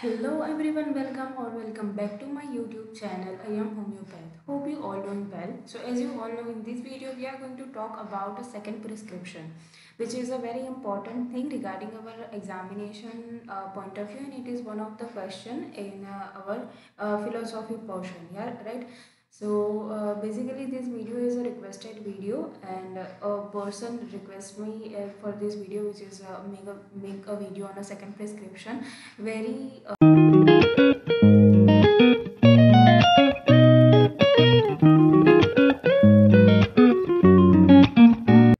Hello everyone, welcome back to my YouTube channel. I am Homeopath. Hope you all doing well. So as you all know, in this video we are going to talk about a second prescription, which is a very important thing regarding our examination point of view, and it is one of the question in our philosophy portion. Yeah, right. So basically this video is a requested video, and a person requests me for this video, which is make a video on a second prescription. Very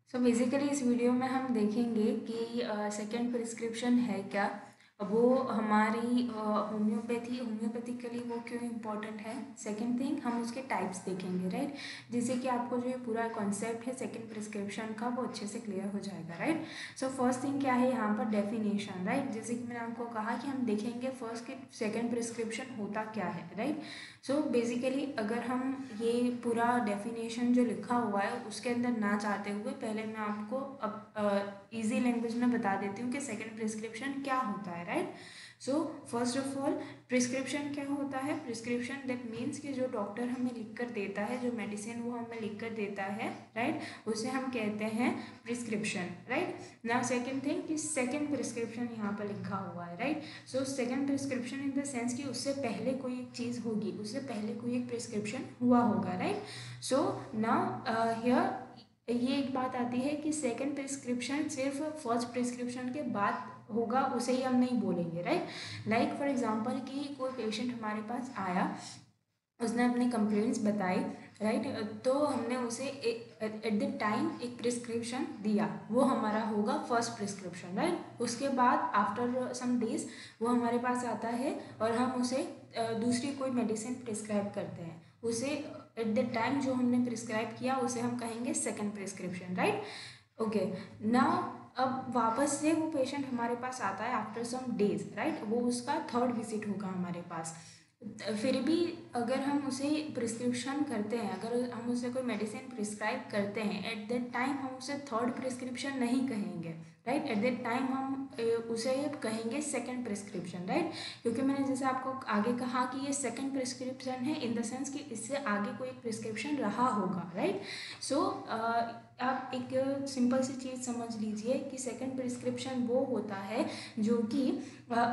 so basically इस video में हम देखेंगे कि second prescription है क्या, वो हमारी homoeopathically वो क्यों इम्पोर्टेंट है। सेकेंड थिंग हम उसके टाइप्स देखेंगे, राइट, जिससे कि आपको जो ये पूरा कॉन्सेप्ट है सेकेंड प्रिस्क्रिप्शन का वो अच्छे से क्लियर हो जाएगा, राइट। सो फर्स्ट थिंग क्या है यहाँ पर, डेफिनेशन, राइट। जैसे कि मैंने आपको कहा कि हम देखेंगे फर्स्ट कि सेकेंड प्रिस्क्रिप्शन होता क्या है, राइट। सो बेसिकली अगर हम ये पूरा डेफिनेशन जो लिखा हुआ है उसके अंदर ना जाते हुए पहले मैं आपको अब इजी लैंग्वेज में बता देती हूँ कि सेकेंड प्रिस्क्रिप्शन क्या होता है, right. So first of all prescription क्या होता है। प्रिस्क्रिप्शन दैट मीन्स कि जो डॉक्टर हमें लिख कर देता है, जो मेडिसिन वो हमें लिख कर देता है, राइट, उसे हम कहते हैं prescription, right. Now second thing कि सेकेंड प्रिस्क्रिप्शन यहाँ पर लिखा हुआ है, right. So second prescription in the sense कि उससे पहले कोई एक चीज़ होगी, उससे पहले कोई एक प्रिस्क्रिप्शन हुआ होगा, राइट। सो नाउ हियर ये एक बात आती है कि सेकेंड प्रिस्क्रिप्शन सिर्फ फर्स्ट प्रिस्क्रिप्शन के बाद होगा, उसे ही हम नहीं बोलेंगे, राइट। लाइक फॉर एग्जांपल कि कोई पेशेंट हमारे पास आया, उसने अपनी कंप्लेंट्स बताई, राइट, तो हमने उसे एट द टाइम एक प्रिस्क्रिप्शन दिया, वो हमारा होगा फर्स्ट प्रिस्क्रिप्शन, राइट। उसके बाद आफ्टर सम डेज वो हमारे पास आता है और हम उसे दूसरी कोई मेडिसिन प्रिस्क्राइब करते हैं, उसे एट द टाइम जो हमने प्रिस्क्राइब किया उसे हम कहेंगे second prescription, right. Okay, now अब वापस से वो पेशेंट हमारे पास आता है आफ्टर सम डेज, राइट, वो उसका थर्ड विजिट होगा हमारे पास। फिर भी अगर हम उसे प्रिस्क्रिप्शन करते हैं, अगर हम उसे कोई मेडिसिन प्रिस्क्राइब करते हैं, एट दैट टाइम हम उसे थर्ड प्रिस्क्रिप्शन नहीं कहेंगे, राइट। एट दैट टाइम हम उसे कहेंगे सेकंड प्रिस्क्रिप्शन, राइट। क्योंकि मैंने जैसे आपको आगे कहा कि ये सेकंड प्रिस्क्रिप्शन है इन द सेंस कि इससे आगे कोई एक प्रिस्क्रिप्शन रहा होगा, राइट। सो आप एक सिंपल सी चीज़ समझ लीजिए कि सेकंड प्रिस्क्रिप्शन वो होता है जो कि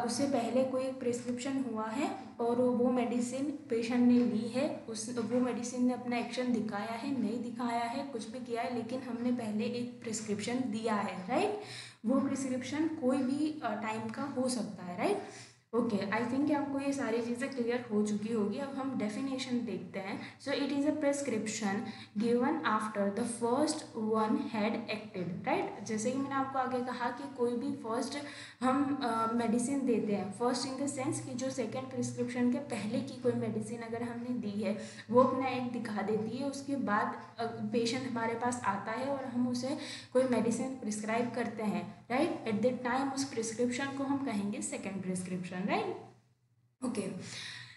उससे पहले कोई एक प्रिस्क्रिप्शन हुआ है और वो मेडिसिन पेशेंट ने ली है, वो मेडिसिन ने अपना एक्शन दिखाया है, नहीं दिखाया है, कुछ भी किया है, लेकिन हमने पहले एक प्रिस्क्रिप्शन दिया है, राइट। वो प्रिस्क्रिप्शन कोई भी टाइम का हो सकता है, राइट। ओके, आई थिंक आपको ये सारी चीज़ें क्लियर हो चुकी होगी। अब हम डेफिनेशन देखते हैं। So it is a prescription given after the first one had acted, right. जैसे कि मैंने आपको आगे कहा कि कोई भी फर्स्ट हम मेडिसिन देते हैं, फर्स्ट इन द सेंस कि जो सेकेंड प्रिस्क्रिप्शन के पहले की कोई मेडिसिन अगर हमने दी है वो अपना एक दिखा देती है, उसके बाद पेशेंट हमारे पास आता है और हम उसे कोई मेडिसिन प्रिस्क्राइब करते हैं, राइट। एट द टाइम उस प्रिस्क्रिप्शन को हम कहेंगे second prescription, right. Okay,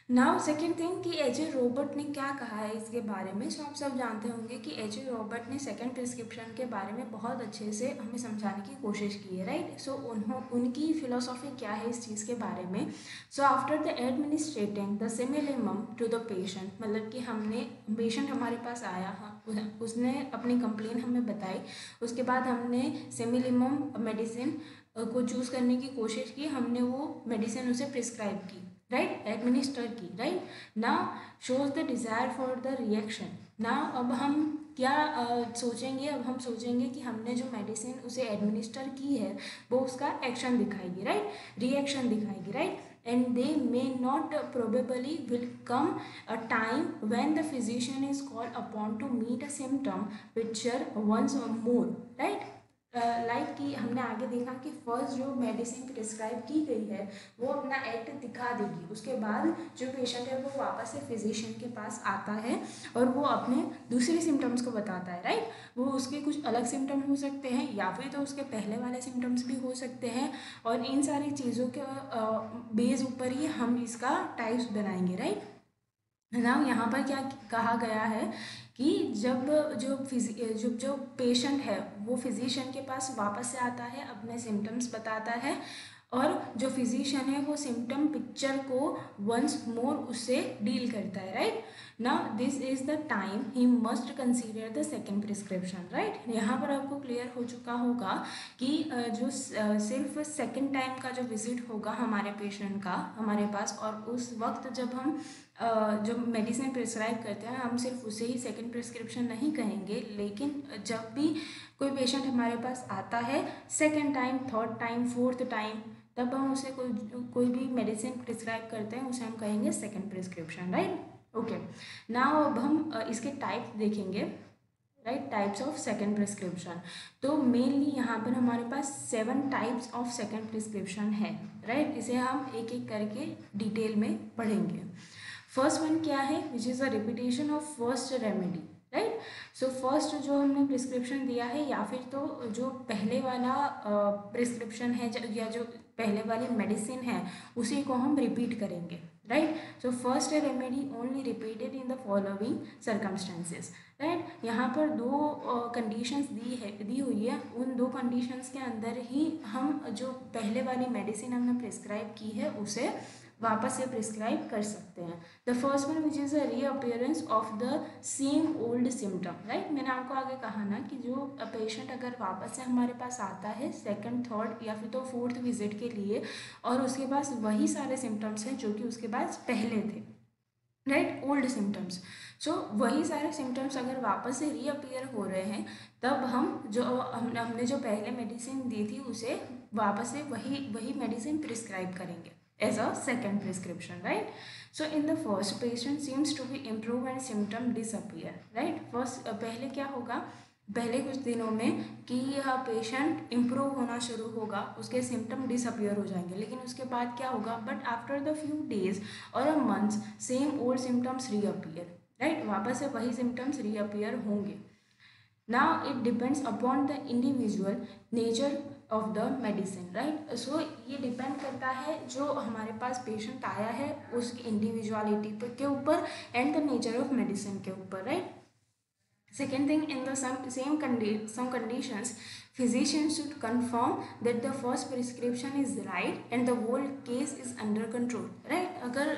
now second thing कि एच ए रॉबर्ट ने क्या कहा है इसके बारे में। सो आप सब जानते होंगे कि एच ए रॉबर्ट ने सेकेंड प्रिस्क्रिप्शन के बारे में बहुत अच्छे से हमें समझाने की कोशिश की है, राइट। सो उनकी फिलोसॉफी क्या है इस चीज़ के बारे में। So after the administrating the similimum to the patient, मतलब कि हमने पेशेंट हमारे पास आया, उसने अपनी कंप्लेन हमें बताई, उसके बाद हमने सिमिलिमम मेडिसिन को चूज़ करने की कोशिश की, हमने वो मेडिसिन उसे प्रिस्क्राइब की, राइट, एडमिनिस्टर की, right. Now shows the desire for the reaction. Now अब हम क्या सोचेंगे, अब हम सोचेंगे कि हमने जो मेडिसिन उसे एडमिनिस्टर की है वो उसका एक्शन दिखाएगी, राइट, रिएक्शन दिखाएगी, right. And they may not probably will come a time when the physician is called upon to meet a symptom picture once more, right. Like कि हमने आगे देखा कि फर्स्ट जो मेडिसिन प्रिस्क्राइब की गई है वो अपना एक्ट दिखा देगी, उसके बाद जो पेशेंट है वो वापस से फिजिशियन के पास आता है और वो अपने दूसरे सिम्टम्स को बताता है, राइट। वो उसके कुछ अलग सिम्टम हो सकते हैं या फिर तो उसके पहले वाले सिम्टम्स भी हो सकते हैं, और इन सारी चीज़ों के बेस ऊपर ही हम इसका टाइप्स बनाएंगे, राइट। नाउ यहाँ पर क्या कहा गया है कि जब जो पेशेंट है वो फिजिशियन के पास वापस से आता है, अपने सिम्टम्स बताता है, और जो फिजिशियन है वो सिम्टम पिक्चर को वंस मोर उससे डील करता है, right. Now this is the time he must consider the second prescription, right. यहाँ पर आपको क्लियर हो चुका होगा कि जो सिर्फ सेकेंड टाइम का जो विजिट होगा हमारे पेशेंट का हमारे पास, और उस वक्त जब हम जो मेडिसिन प्रिस्क्राइब करते हैं हम सिर्फ उसे ही सेकेंड प्रिस्क्रिप्शन नहीं कहेंगे, लेकिन जब भी कोई पेशेंट हमारे पास आता है second time, third time, fourth time, तब हम उसे कोई भी मेडिसिन प्रिस्क्राइब करते हैं उसे हम कहेंगे second prescription, right. Okay, now अब हम इसके टाइप्स देखेंगे, right, types of second prescription. तो मेनली यहाँ पर हमारे पास 7 टाइप्स ऑफ सेकेंड प्रिस्क्रिप्शन है, राइट। इसे हम एक एक करके डिटेल में पढ़ेंगे। फर्स्ट वन क्या है, विच is a repetition of first remedy, right. So first जो हमने प्रिस्क्रिप्शन दिया है या फिर तो जो पहले वाला प्रिस्क्रिप्शन है या जो पहले वाली मेडिसिन है उसी को हम रिपीट करेंगे, right. So first remedy only repeated in the following circumstances, right. यहाँ पर दो कंडीशंस दी हुई है, उन दो कंडीशंस के अंदर ही हम जो पहले वाली मेडिसिन हमने प्रिस्क्राइब की है उसे वापस से प्रिस्क्राइब कर सकते हैं। The first one which is a reappearance of the same old symptom, right. मैंने आपको आगे कहा ना कि जो पेशेंट अगर वापस से हमारे पास आता है सेकंड, थर्ड या फिर तो फोर्थ विजिट के लिए और उसके पास वही सारे सिम्टम्स हैं जो कि उसके पास पहले थे, राइट, ओल्ड सिम्टम्स। सो वही सारे सिम्टम्स अगर वापस से रीअपियर हो रहे हैं तब हम जो हमने जो पहले मेडिसिन दी थी उसे वापस से वही मेडिसिन प्रिस्क्राइब करेंगे as a second prescription, right. So in the first, patient seems to be improve and symptom disappear, right. first पहले क्या होगा, पहले कुछ दिनों में कि यह पेशेंट इम्प्रूव होना शुरू होगा, उसके सिम्टम डिसअपियर हो जाएंगे, लेकिन उसके बाद क्या होगा, but after the few days और a months same old symptoms reappear, right, वापस से वही सिम्टम्स रीअपियर होंगे। Now it depends upon the individual nature of the medicine, right. So ये डिपेंड करता है जो हमारे पास पेशेंट आया है उसकी इंडिविजुअलिटी के ऊपर and the nature of medicine के ऊपर, right. Second thing, in the some conditions, physician should confirm that the first prescription is right and the whole case is under control, right। अगर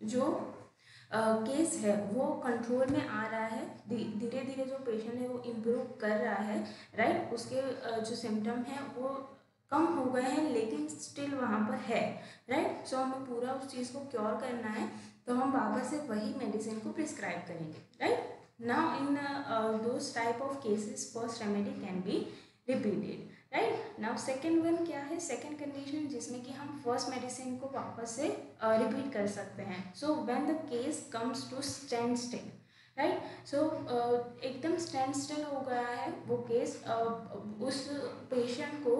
जो case है वो control में आ रहा है, धीरे धीरे जो पेशेंट है वो इम्प्रूव कर रहा है, राइट, उसके जो सिम्टम है वो कम हो गए हैं लेकिन स्टिल वहाँ पर है, राइट। सो हमें पूरा उस चीज़ को क्योर करना है तो हम वापस से वही मेडिसिन को प्रिस्क्राइब करेंगे, right. Now in those type of cases first remedy can be repeated, right. Now second one क्या है, सेकेंड कंडीशन जिसमें कि हम फर्स्ट मेडिसिन को वापस से रिपीट कर सकते हैं। So when the case comes to stand still, right. So एकदम स्टैंड स्टिल हो गया है वो केस, उस पेशेंट को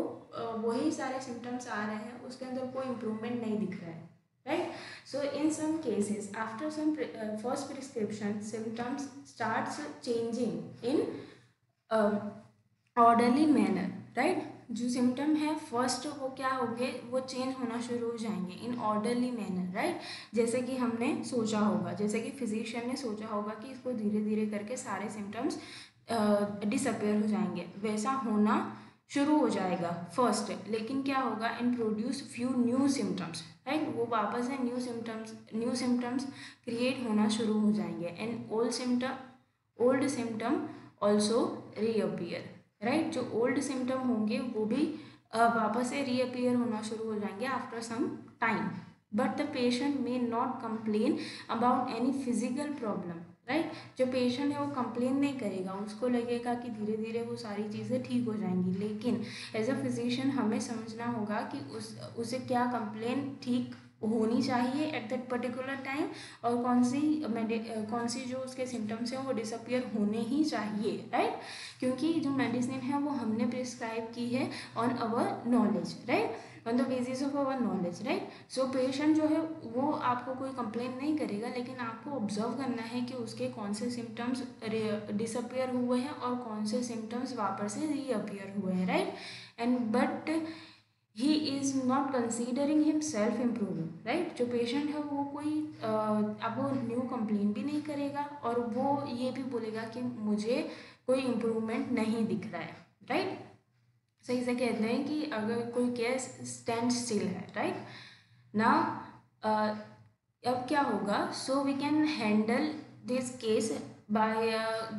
वही सारे सिम्टम्स आ रहे हैं, उसके अंदर कोई इम्प्रूवमेंट नहीं दिख रहा है, right. So in some cases after some first prescription symptoms starts changing in orderly manner, right. जो सिम्टम है फर्स्ट वो क्या होंगे, वो चेंज होना शुरू हो जाएंगे इन ऑर्डरली मैनर, राइट। जैसे कि हमने सोचा होगा, जैसे कि फिजिशियन ने सोचा होगा कि इसको धीरे धीरे करके सारे सिम्टम्स डिसअपेयर हो जाएंगे, वैसा होना शुरू हो जाएगा फर्स्ट, लेकिन क्या होगा, in produce few new symptoms, right. वो वापस से न्यू सिम्टम्स क्रिएट होना शुरू हो जाएंगे and old symptom also reappear, right. जो ओल्ड सिम्टम होंगे वो भी वापस से रीअपियर होना शुरू हो जाएंगे after some time, but the patient may not complain about any physical problem, right. जो पेशेंट है वो कंप्लेन नहीं करेगा, उसको लगेगा कि धीरे धीरे वो सारी चीज़ें ठीक हो जाएंगी, लेकिन एज अ फिजिशियन हमें समझना होगा कि उसे क्या कंप्लेन ठीक होनी चाहिए एट दैट पर्टिकुलर टाइम और कौन सी जो उसके सिम्टम्स हैं वो डिसअपियर होने ही चाहिए, राइट। क्योंकि जो मेडिसिन है वो हमने प्रिस्क्राइब की है on our knowledge, right, on the basis of our knowledge, right. So patient जो है वो आपको कोई कंप्लेन नहीं करेगा, लेकिन आपको ऑब्जर्व करना है कि उसके कौन से सिम्टम्स डिसअपियर हुए हैं और कौन से सिम्टम्स वापस से रीअपियर हुए हैं, right. And but he is not considering him self improving, right. जो पेशेंट है वो कोई आपको न्यू कंप्लेन भी नहीं करेगा और वो ये भी बोलेगा कि मुझे कोई इम्प्रूवमेंट नहीं दिख रहा है, राइट। सही से कहते हैं कि अगर कोई केस स्टैंड स्टिल है, राइट ना, अब क्या होगा, so we can handle this case by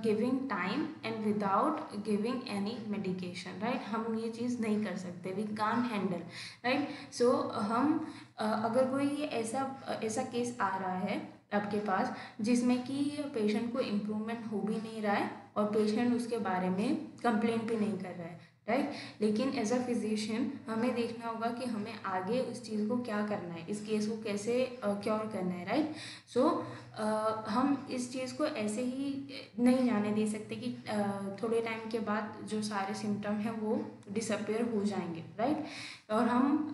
giving time and without giving any medication, right. हम ये चीज़ नहीं कर सकते, we can't handle, right. So हम अगर कोई ऐसा ऐसा केस आ रहा है आपके पास जिसमें कि पेशेंट को इम्प्रूवमेंट हो भी नहीं रहा है और पेशेंट उसके बारे में कंप्लेंट भी नहीं कर रहा है, राइट, लेकिन एज अ फिजिशियन हमें देखना होगा कि हमें आगे उस चीज़ को क्या करना है, इस केस को कैसे क्योर करना है, राइट। सो हम इस चीज़ को ऐसे ही नहीं जाने दे सकते कि थोड़े टाइम के बाद जो सारे सिम्टम हैं वो डिसअपेयर हो जाएंगे, राइट, और हम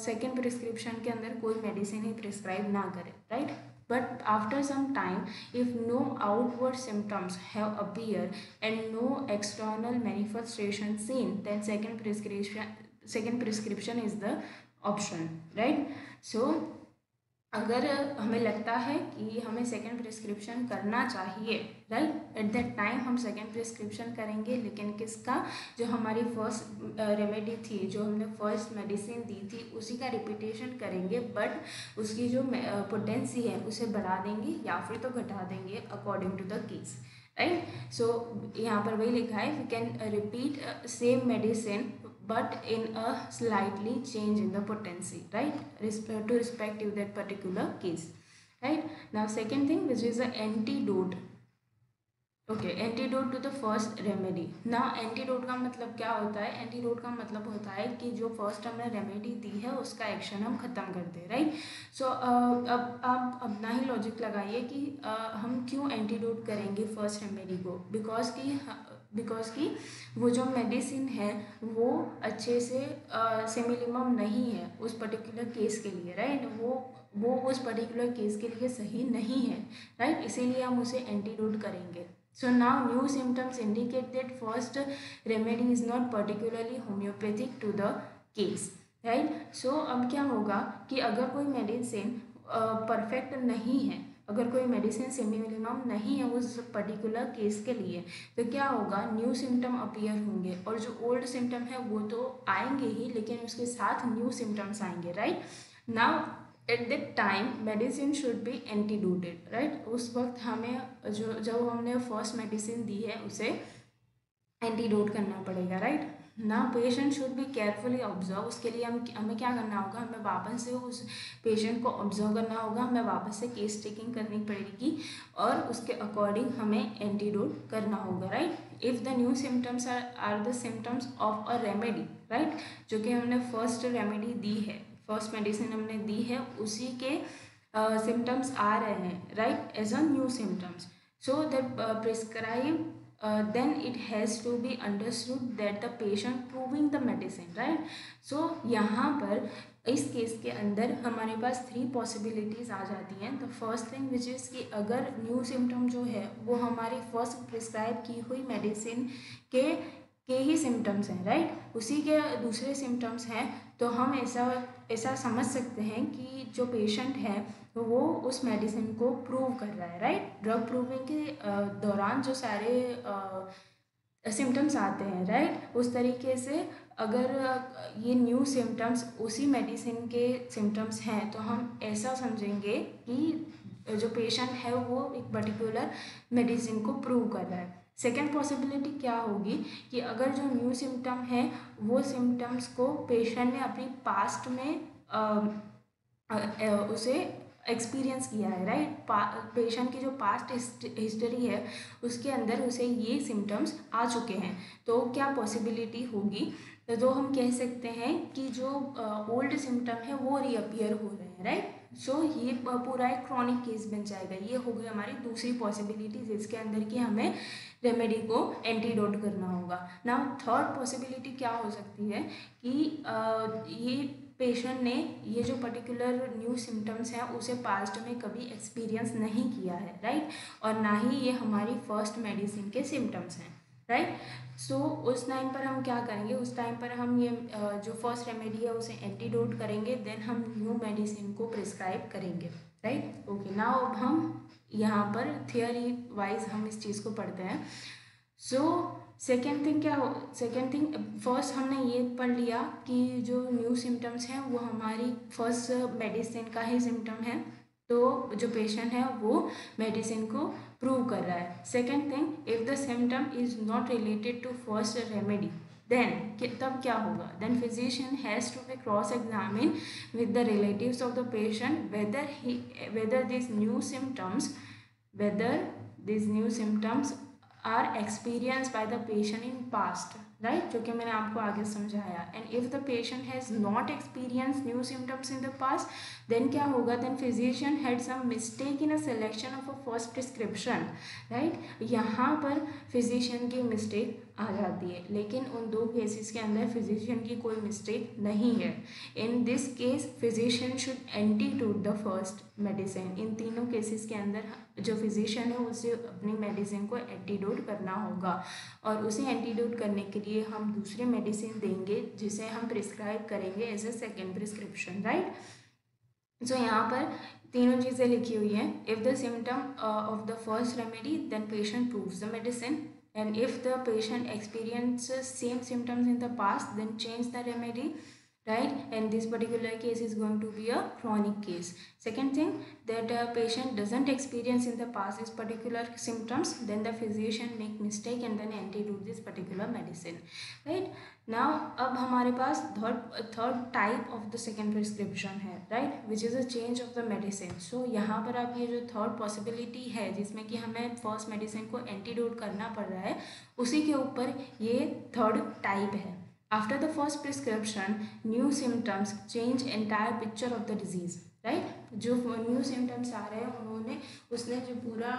सेकेंड प्रिस्क्रिप्शन के अंदर कोई मेडिसिन ही प्रिस्क्राइब ना करें, right. But after some time, if no outward symptoms have appeared and no external manifestation seen, then second prescription is the option, right? So अगर हमें लगता है कि हमें सेकेंड प्रिस्क्रिप्शन करना चाहिए, राइट, एट दैट टाइम हम सेकेंड प्रिस्क्रिप्शन करेंगे, लेकिन किसका, जो हमारी फर्स्ट रेमेडी थी, जो हमने फर्स्ट मेडिसिन दी थी उसी का रिपीटेशन करेंगे, बट उसकी जो पोटेंसी है उसे बढ़ा देंगे या फिर तो घटा देंगे according to the case, right. So यहाँ पर वही लिखा है, we can repeat same medicine but in a slightly change in the potency, right, to respective that particular case, right. Now second thing, which is the antidote, okay, antidote to the first remedy. ना antidote का मतलब क्या होता है, antidote का मतलब होता है कि जो फर्स्ट हमने रेमेडी दी है उसका एक्शन हम ख़त्म कर दें, राइट। सो अब आप अपना ही लॉजिक लगाइए कि हम क्यों एंटीडोट करेंगे फर्स्ट रेमेडी को, बिकॉज कि वो जो मेडिसिन है वो अच्छे से सिमिलिमम नहीं है उस पर्टिकुलर केस के लिए, राइट, वो उस पर्टिकुलर केस के लिए सही नहीं है, राइट, इसीलिए हम उसे एंटीडोट करेंगे। So now new symptoms indicate that first remedy is not particularly homeopathic to the case, right? So अब क्या होगा कि अगर कोई मेडिसिन परफेक्ट नहीं है, अगर कोई मेडिसिन सिमिलिमम नहीं है उस पर्टिकुलर केस के लिए, तो क्या होगा, न्यू सिम्टम अपीयर होंगे और जो ओल्ड सिम्टम है वो तो आएंगे ही, लेकिन उसके साथ न्यू सिम्टम्स आएंगे, right. Now at that time medicine should be antidoted, right. उस वक्त हमें जो जब हमने फर्स्ट मेडिसिन दी है उसे एंटीडोट करना पड़ेगा, राइट ना। Patient should be carefully observe, उसके लिए हमें क्या करना होगा, हमें वापस से उस पेशेंट को ऑब्जर्व करना होगा, हमें वापस से केस टेकिंग करनी पड़ेगी और उसके अकॉर्डिंग हमें एंटीडोट करना होगा, right. If the new symptoms are the symptoms of a remedy, right, जो कि हमने फर्स्ट रेमेडी दी है, फर्स्ट मेडिसिन हमने दी है, उसी के सिम्टम्स आ रहे हैं, right, as a new symptoms, so that prescribe then it has to be understood that the patient proving the medicine, right. So यहाँ पर इस केस के अंदर हमारे पास 3 पॉसिबिलिटीज़ आ जाती हैं। The first thing which is कि अगर न्यू सिम्टम जो है वो हमारी फर्स्ट प्रिस्क्राइब की हुई मेडिसिन के ही सिम्टम्स हैं, राइट, उसी के दूसरे सिम्टम्स हैं, तो हम ऐसा समझ सकते हैं कि जो पेशेंट है वो उस मेडिसिन को प्रूव कर रहा है, राइट। ड्रग प्रूविंग के दौरान जो सारे सिम्टम्स आते हैं, राइट, उस तरीके से अगर ये न्यू सिम्टम्स उसी मेडिसिन के सिम्टम्स हैं तो हम ऐसा समझेंगे कि जो पेशेंट है वो एक पर्टिकुलर मेडिसिन को प्रूव कर रहा है। सेकेंड पॉसिबिलिटी क्या होगी कि अगर जो न्यू सिम्टम है वो सिम्टम्स को पेशेंट ने अपनी पास्ट में उसे एक्सपीरियंस किया है, राइट, पेशेंट की जो पास्ट हिस्ट्री है उसके अंदर उसे ये सिम्टम्स आ चुके हैं, तो क्या पॉसिबिलिटी होगी, तो हम कह सकते हैं कि जो ओल्ड सिम्टम है वो रीअपियर हो रहे हैं, राइट। सो ये पूरा एक क्रॉनिक केस बन जाएगा। ये हो गई हमारी दूसरी पॉसिबिलिटी जिसके अंदर कि हमें रेमेडी को एंटीडोट करना होगा। नाउ थर्ड पॉसिबिलिटी क्या हो सकती है कि ये पेशेंट ने ये जो पर्टिकुलर न्यू सिम्टम्स हैं उसे पास्ट में कभी एक्सपीरियंस नहीं किया है, राइट, और ना ही ये हमारी फर्स्ट मेडिसिन के सिम्टम्स हैं, राइट। सो उस टाइम पर हम क्या करेंगे, उस टाइम पर हम ये जो फर्स्ट रेमेडी है उसे एंटीडोट करेंगे, देन हम न्यू मेडिसिन को प्रिस्क्राइब करेंगे, राइट। ओके, नाउ अब हम यहाँ पर थियोरी वाइज हम इस चीज़ को पढ़ते हैं। सो सेकेंड थिंग फर्स्ट हमने ये पढ़ लिया कि जो न्यू सिम्टम्स हैं वो हमारी फर्स्ट मेडिसिन का ही सिम्टम है, तो जो पेशेंट है वो मेडिसिन को प्रूव कर रहा है। Second thing, if the symptom is not related to first remedy then तब क्या होगा, then physician has to be cross examine with the relatives of the patient whether these new symptoms whether these new symptoms are experienced by the patient in past, right, जो कि मैंने आपको आगे समझाया। And if the patient has not experience new symptoms in the past then क्या होगा, then physician had some mistake in a selection of a first prescription, right. यहाँ पर फिजिशियन की मिस्टेक आ जाती है, लेकिन उन दो केसेस के अंदर फिजिशियन की कोई मिस्टेक नहीं है। In this case physician should antidote the first medicine. इन तीनों केसेस के अंदर जो फिजिशियन है उसे अपनी मेडिसिन को एंटीडोट करना होगा, और उसे एंटीडोट करने के लिए हम दूसरी मेडिसिन देंगे जिसे हम प्रिस्क्राइब करेंगे as a second prescription, right. So यहाँ पर तीनों चीज़ें लिखी हुई हैं। If the symptom of the first remedy then patient proves the medicine, and if the patient experiences same symptoms in the past then change the remedy, right, and this particular case is going to be a chronic case. Second thing, that a patient doesn't experience in the past this particular symptoms, then the physician make mistake and then antidote this particular medicine, right. now अब हमारे पास third type of the second prescription है, right, which is a change of the medicine. So यहाँ पर आप ये जो third possibility है जिसमें कि हमें फर्स्ट मेडिसिन को एंटीडोट करना पड़ रहा है, उसी के ऊपर ये थर्ड टाइप है। After the first prescription new symptoms change entire picture of the disease, right. जो न्यू सिम्टम्स आ रहे हैं उसने जो पूरा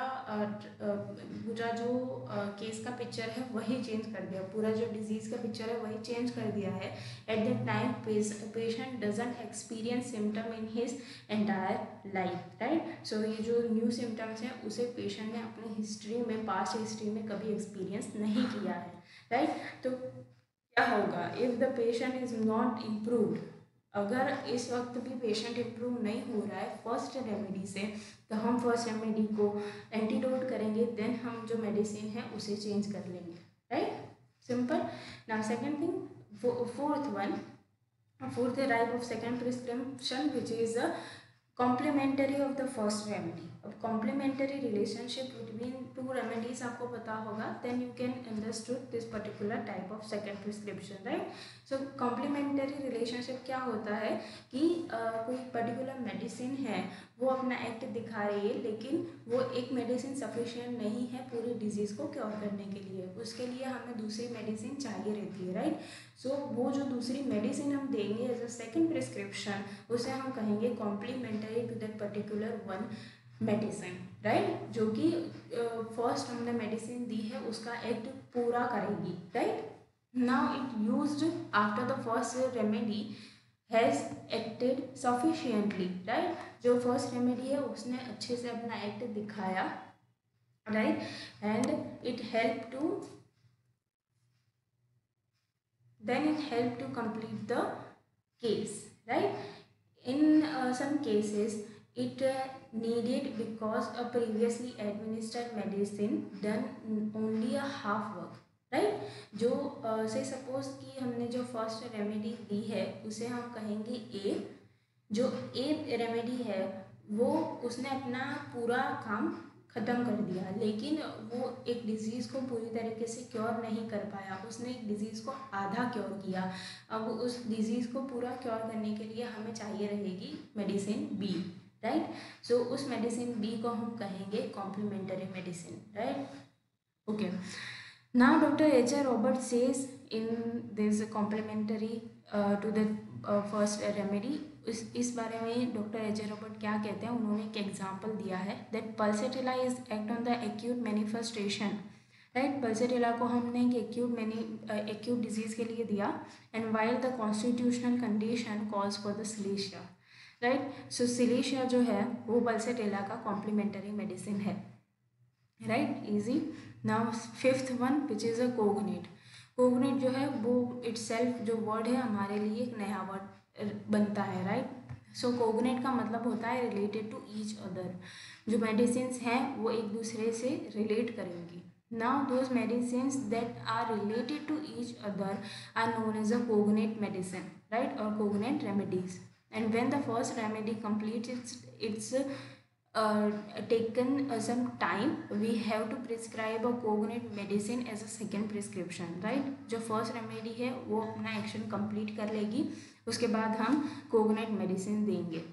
जो केस का पिक्चर है वही चेंज कर दिया, पूरा जो डिजीज़ का पिक्चर है वही चेंज कर दिया है। At the time patient doesn't experience symptom in his entire life, right. So ये जो न्यू सिम्टम्स हैं उसे पेशेंट ने अपनी हिस्ट्री में, पास्ट हिस्ट्री में कभी एक्सपीरियंस नहीं किया है, राइट। तो क्या होगा, if the patient is not improved, अगर इस वक्त भी पेशेंट इम्प्रूव नहीं हो रहा है फर्स्ट रेमेडी से, तो हम फर्स्ट रेमेडी को एंटीडोट करेंगे, देन हम जो मेडिसिन है उसे चेंज कर लेंगे, right, simple. Now second thing, fourth type of second prescription which is a complementary of the first remedy. अब complementary relationship between two remedies आपको पता होगा, then you can understood this particular type of second prescription, right. So complementary relationship क्या होता है कि कोई particular medicine है वो अपना एक्ट दिखा रही है, लेकिन वो एक मेडिसिन सफिशिएंट नहीं है पूरी डिजीज़ को क्योर करने के लिए, उसके लिए हमें दूसरी मेडिसिन चाहिए रहती है, राइट। सो वो जो दूसरी मेडिसिन हम देंगे एज अ सेकेंड प्रिस्क्रिप्शन उसे हम कहेंगे complementary to that particular one medicine, right, जो कि फर्स्ट हमने मेडिसिन दी है उसका एक्ट पूरा करेगी, right. Now it used after the first remedy has acted sufficiently, right. जो फर्स्ट रेमेडी है उसने अच्छे से अपना एक्ट दिखाया, right, and it help to then it help to complete the case, right. In some cases it needed because a previously administered medicine done only a half work, right. जो से suppose कि हमने जो first remedy दी है उसे हम कहेंगे ए, जो ए रेमेडी है वो उसने अपना पूरा काम ख़त्म कर दिया, लेकिन वो एक डिज़ीज़ को पूरी तरीके से क्योर नहीं कर पाया, उसने एक डिज़ीज़ को आधा क्योर किया। अब उस डिज़ीज़ को पूरा क्योर करने के लिए हमें चाहिए रहेगी मेडिसिन बी, राइट। सो उस मेडिसिन बी को हम कहेंगे complementary medicine, right, okay. Now doctor H.R. Roberts says in this complementary to the first remedy, इस बारे में डॉक्टर H.R. रॉबर्ट क्या कहते हैं, उन्होंने एक एग्जांपल दिया है that pulsatilla is act on the acute manifestation, right. Pulsatilla को हमने एक एक्यूट डिजीज़ के लिए दिया, and while the constitutional condition calls for the silicea, right. So silicea जो है वो पल्सेटिला का कॉम्प्लीमेंटरी मेडिसिन है, right, easy. Now fifth one which is a cognate. Cognate जो है वो इटसेल्फ जो वर्ड है हमारे लिए एक नया वर्ड बनता है, राइट। सो कोगनेट का मतलब होता है रिलेटेड टू ईच अदर, जो मेडिसिन हैं वो एक दूसरे से रिलेट करेंगी, Now those medicines that are related to each other are known as a cognate medicine, right, or cognate remedies. And when the first remedy completes its uh, taken some time, we have to prescribe a cognate medicine as a second prescription, right. जो first remedy है वो अपना action complete कर लेगी, उसके बाद हम cognate medicine देंगे,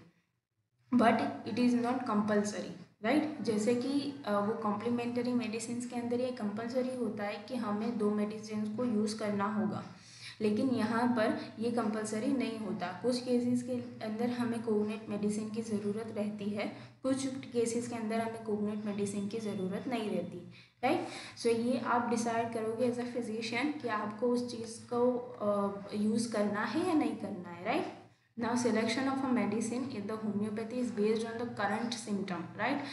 but it is not compulsory, right. जैसे कि वो कॉम्प्लीमेंट्री मेडिसिन के अंदर ये कंपल्सरी होता है कि हमें 2 मेडिसिन को यूज़ करना होगा, लेकिन यहाँ पर ये कंपल्सरी नहीं होता। कुछ केसेस के अंदर हमें कोगनेट मेडिसिन की ज़रूरत रहती है, कुछ केसेस के अंदर हमें कोगनेट मेडिसिन की ज़रूरत नहीं रहती, राइट। सो ये आप डिसाइड करोगे एज अ फिजिशियन कि आपको उस चीज़ को यूज़ करना है या नहीं करना है, right. Now selection of a medicine in the homeopathy is based on the current symptom, right.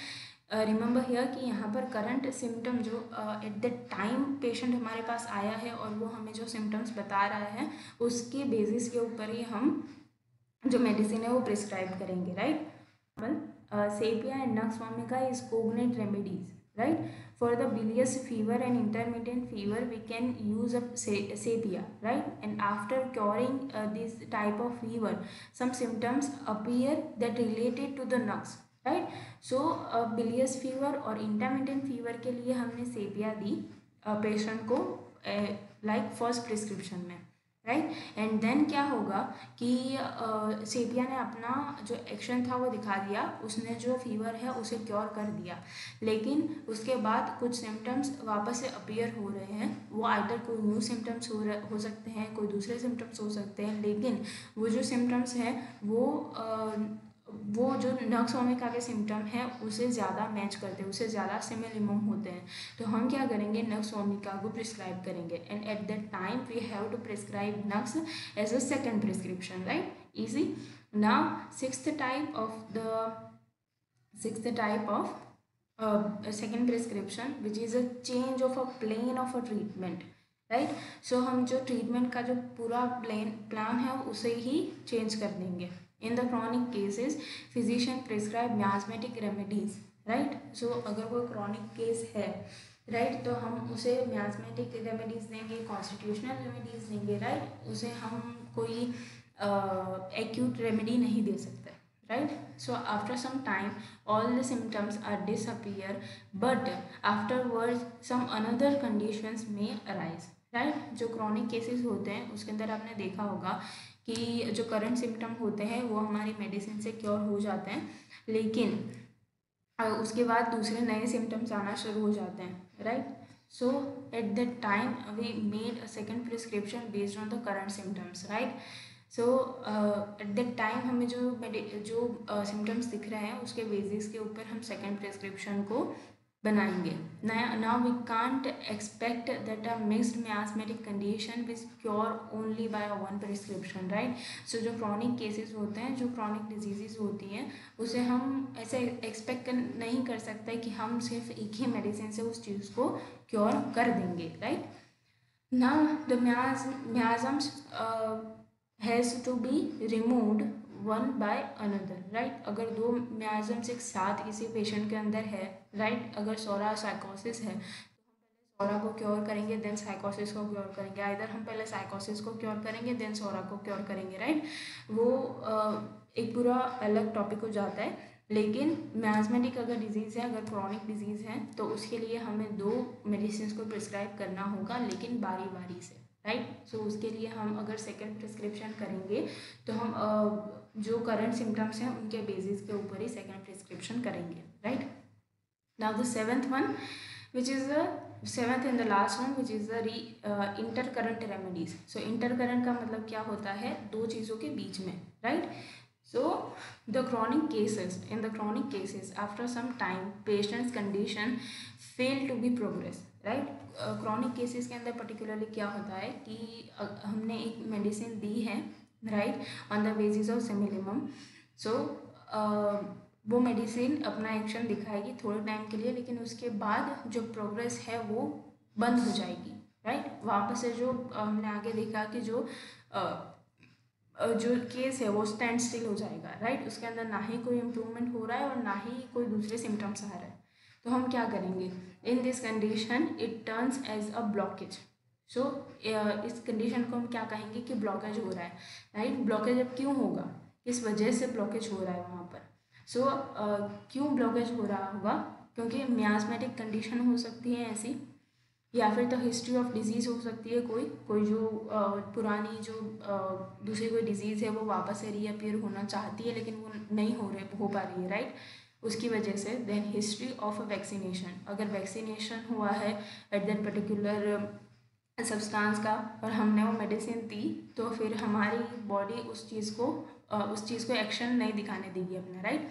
Remember here कि यहाँ पर करंट सिम्टम जो एट द टाइम पेशेंट हमारे पास आया है और वो हमें जो सिम्टम्स बता रहा है उसके बेसिस के ऊपर ही हम जो मेडिसिन है वो प्रिस्क्राइब करेंगे, right. Sepia and nux vomica is cognate remedies, right. For the bilious fever and intermittent fever we can use a sepia, right. And after curing this type of fever some symptoms appear that related to the nux, right. So bilious fever और intermittent fever के लिए हमने sepia दी patient को like first prescription में, right. And then क्या होगा कि sepia ने अपना जो एक्शन था वो दिखा दिया, उसने जो फीवर है उसे क्योर कर दिया, लेकिन उसके बाद कुछ सिम्टम्स वापस से अपीयर हो रहे हैं। वो आइदर कोई न्यू सिम्टम्स हो सकते हैं, कोई दूसरे सिम्टम्स हो सकते हैं, लेकिन वो जो सिम्टम्स हैं वो जो नक्स vomica के सिम्टम है उसे ज़्यादा मैच करते हैं, उसे ज़्यादा सिमिलर होते हैं। तो हम क्या करेंगे, नक्स vomica को प्रिस्क्राइब करेंगे, and at that time we have to prescribe nux as a second prescription, right. Easy. Now sixth type of second prescription which is a change of a plane of a treatment, right. So हम जो treatment का जो पूरा plan है उसे ही change कर देंगे। In the chronic cases physician prescribe miasmatic remedies, right. So अगर कोई क्रॉनिक केस है, राइट, तो हम उसे म्याज़मेटिक रेमेडीज देंगे, कॉन्स्टिट्यूशनल रेमेडीज देंगे, राइट। उसे हम कोई एक्यूट रेमेडी नहीं दे सकते, right. So after some time all the symptoms are disappear, but afterwards some another conditions may arise, right. जो chronic cases होते हैं उसके अंदर आपने देखा होगा कि जो current symptom होते हैं वो हमारी मेडिसिन से क्योर हो जाते हैं, लेकिन उसके बाद दूसरे नए सिम्टम्स आना शुरू हो जाते हैं, right. So at that time we made a second prescription based on the current symptoms, right. So at that time हमें जो सिम्टम्स दिख रहे हैं उसके बेसिस के ऊपर हम सेकेंड प्रिस्क्रिप्शन को बनाएंगे। Now we can't expect that a mixed miasmatic condition which cure only by one prescription, right. So जो क्रॉनिक केसेस होते हैं, जो क्रॉनिक डिजीजेज होती हैं, उसे हम ऐसे एक्सपेक्ट नहीं कर सकते कि हम सिर्फ एक ही मेडिसिन से उस चीज़ को क्योर कर देंगे, right. Now the miasms has to be removed one by another, right. अगर 2 miasms एक साथ किसी पेशेंट के अंदर है, राइट, अगर सोरा साइकोसिस है तो हम पहले सोरा को क्योर करेंगे देन साइकोसिस को क्योर करेंगे, आइदर हम पहले साइकोसिस को क्योर करेंगे देन सोरा को क्योर करेंगे, राइट। वो एक पूरा अलग टॉपिक हो जाता है, लेकिन मियास्मेटिक अगर डिजीज़ है, अगर क्रॉनिक डिजीज़ है तो उसके लिए हमें 2 मेडिसिन को प्रिस्क्राइब करना होगा, लेकिन बारी बारी से, राइट। सो उसके लिए हम अगर सेकेंड प्रिस्क्रिप्शन करेंगे तो हम जो करंट सिम्टम्स हैं उनके बेसिस के ऊपर ही सेकेंड प्रिस्क्रिप्शन करेंगे, right. Now the seventh one which is the seventh and the last one which is the intercurrent remedies. So intercurrent का मतलब क्या होता है, 2 चीज़ों के बीच में, right. So the chronic cases, in the chronic cases after some time patient's condition fail to be progress, right. chronic cases के अंदर particularly क्या होता है कि हमने एक मेडिसिन दी है, right, on the basis of similimum. So वो मेडिसिन अपना एक्शन दिखाएगी थोड़े टाइम के लिए, लेकिन उसके बाद जो प्रोग्रेस है वो बंद हो जाएगी, राइट। वापस से जो हमने आगे देखा कि जो केस है वो स्टैंड स्टिल हो जाएगा, राइट। उसके अंदर ना ही कोई इम्प्रूवमेंट हो रहा है और ना ही कोई दूसरे सिम्टम्स आ रहे हैं। तो हम क्या करेंगे, in this condition it turns as a blockage. So इस कंडीशन को हम क्या कहेंगे कि ब्लॉकेज हो रहा है, राइट। ब्लॉकेज अब क्यों होगा, किस वजह से ब्लॉकेज हो रहा है वहाँ पर। सो क्यों ब्लॉकेज हो रहा होगा, क्योंकि मियास्मेटिक कंडीशन हो सकती है ऐसी, या फिर तो हिस्ट्री ऑफ डिजीज़ हो सकती है, कोई कोई जो पुरानी जो दूसरी कोई डिजीज़ है वो वापस से रीअपीयर होना चाहती है लेकिन वो नहीं हो पा रही है, राइट, उसकी वजह से। देन हिस्ट्री ऑफ वैक्सीनेशन, अगर वैक्सीनेशन हुआ है एट दैट पर्टिकुलर सब्सटेंस का और हमने वो मेडिसिन दी, तो फिर हमारी बॉडी उस चीज़ को एक्शन नहीं दिखाने देगी अपना, right.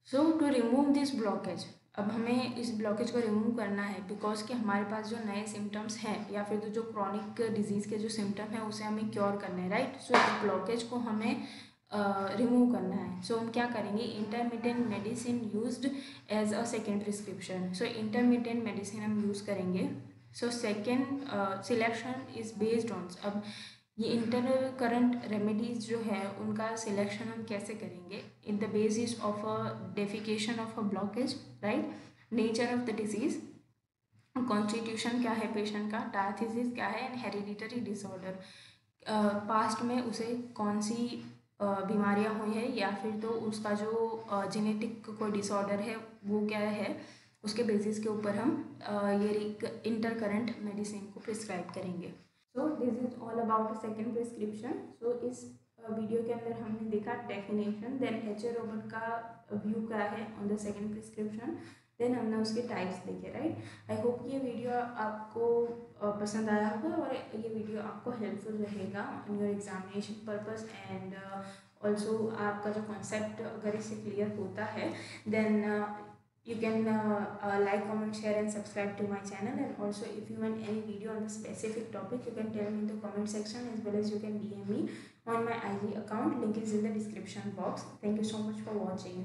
So to remove this blockage, अब हमें इस ब्लॉकेज को रिमूव करना है, बिकॉज कि हमारे पास जो नए सिम्टम्स हैं या फिर तो जो क्रॉनिक डिजीज़ के जो सिम्टम है उसे हमें क्योर करना है, राइट। सो इस ब्लॉकेज को हमें रिमूव करना है। सो हम क्या करेंगे, intermediate medicine used as a second prescription. So intermediate medicine हम यूज़ करेंगे। So second selection is based on, अब ये इंटर करंट रेमेडीज जो है उनका सिलेक्शन हम कैसे करेंगे, in the basis of a defecation of a blockage, right, nature of the disease, constitution क्या है पेशेंट का, डायथिसिस क्या है, एंड हेरिडिटरी डिसऑर्डर, पास्ट में उसे कौन सी बीमारियां हुई है या फिर तो उसका जो जेनेटिक कोई डिसऑर्डर है वो क्या है, उसके बेसिस के ऊपर हम ये इंटर करंट मेडिसिन को प्रिस्क्राइब करेंगे। So this is all about second prescription. So इस वीडियो के अंदर हमने देखा डेफिनेशन, देन एच.ए. रॉबर्ट का व्यू क्या है on the second prescription, then हमने उसके टाइप्स देखे, राइट। आई होप ये वीडियो आपको पसंद आया होगा और ये वीडियो आपको हेल्पफुल रहेगा on your examination purpose, and also आपका जो कॉन्सेप्ट अगर इससे क्लियर होता है, then you can like, comment, share and subscribe to my channel, and also if you want any video on the specific topic you can tell me in the comment section, as well as you can DM me on my IG account, link is in the description box. Thank you so much for watching.